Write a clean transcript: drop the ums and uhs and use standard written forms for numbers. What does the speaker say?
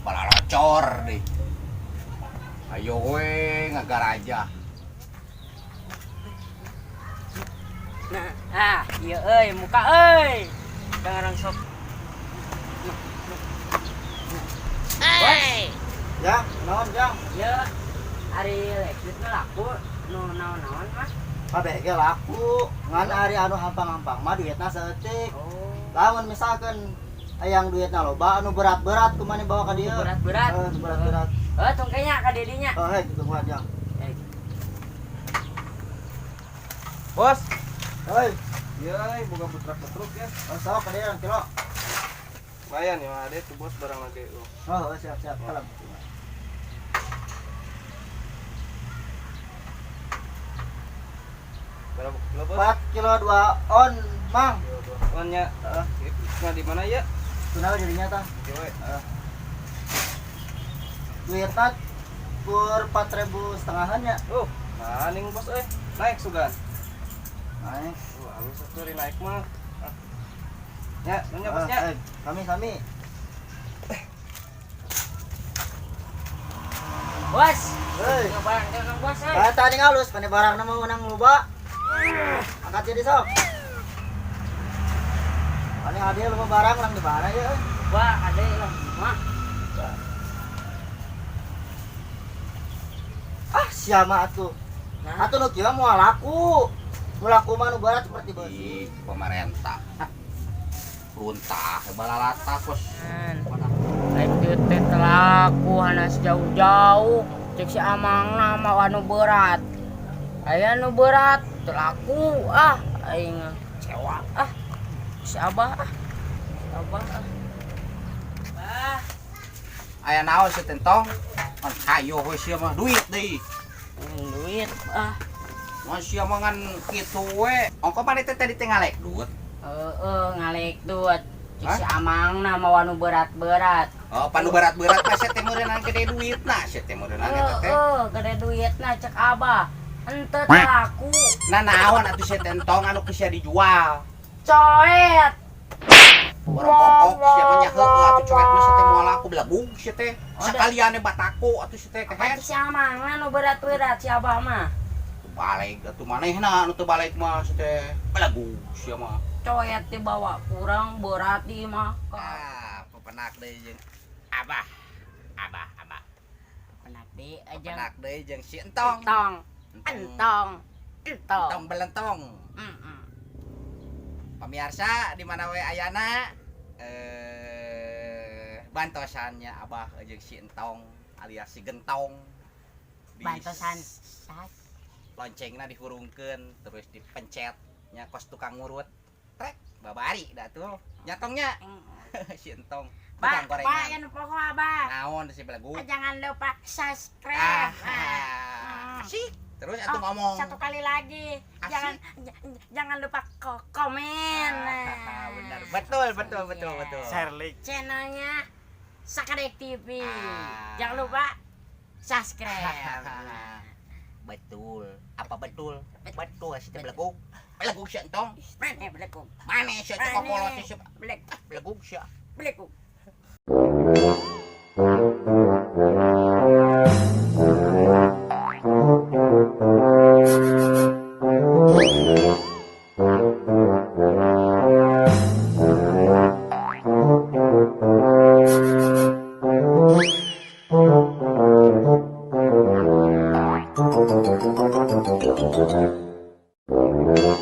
Balarocor deh. Ayo we ngagar aja. Nah, iya euy, muka euy. Jangan sok. Hey. Ya, naon jang? Ya, hari elektrik laku nu naon-naon mah. Kabeh ge laku. Ngan ari anu hampang-hampang mah duitna saeutik. Oh, Lamun misalkan hayang duitna loba anu berat-berat kumaha bawa ka dieu? berat-berat. Berat-berat. Tong kayaknya ka dedinya. Heh, gitu buat jang. Bos. Hei, Iya, buka putra-putruk ya. sok ka dieu kilo. Lumayan ya, ada tuh bos barang lagi. Oh, siap-siap. Salam. Berapa kilo bos? 4 kilo 2 on, Mang. Onnya, di mana ya? Kunaon dirinya tah? Cewek. Duitna kur 4.000 setengahan ya. Maning bos naik sugan. Naik. Halus atuh naik mah. Ya, nanya bosnya. Kami. Bos. Hei. Barang dengan bos euy. Tadi ngalus, pane barang nama menang loba. Angkat jadi sok. Pane hadiah loba barang orang di mana ya? Wah, ade lah. Mah. Siapa atuh? Nah, Atuh nu kieu moal laku. Nu laku mah nu berat seperti bos. Di pemerintah. Runtah, balalata bos. elektrik teh laku hanas jauh-jauh. Cek si Amang nama anu berat. Aya nu berat telaku aing kecewa si Abah Aya naon si Tentong? Kan hayo we sia mah duit deui. duit Mun sia mah ngan kitu we. Ongko mane teh tadi teh ngalek duit. ngalek duit cek si Amang nama anu berat-berat. Oh, panu berat-berat mah sia teh meureunana gede duitna, sia teh meureunana eta teh. Gede duitna cek Abah. Henteu laku. Nah naon atuh sia Tentong anu geus sia dijual. Coet. Orang pokok sia mah nya heueuh atuh coet mah sia teh moal aku belagug sia teh. Sakaliane batako atuh sia teh kehet. Si Amang anu berat-berat si Abah mah. Balik atuh manehna anu teu balik mah sia teh belagug sia mah. Coet dibawa kurang berat di mah. Pepenak deui jeung Abah. Penak di aja. Pepenak deui jeung si Entong. Entong. Belentong. Pemirsa di mana we ayana bantosannya Abah jeung si Entong alias si Gentong. Bantosan Loncengna dihurungkeun terus dipencet nya kos tukang ngurut. Trek babari dah tuh. Nyatongnya si Entong. Tukang Pak, gorengan. yang pokok Abah. Naon si belagu? Jangan lupa subscribe. Asik. Terus atuh ngomong. Satu kali lagi. Asik. Jangan lupa komen. Benar. Betul. Share link. Channelnya Sakadek TV. Jangan lupa subscribe. Betul. Apa betul? Betul si belagu. Belagu si Entong. Mana belakang? Mane si kokolo si Belakang. belagu si. Belakang.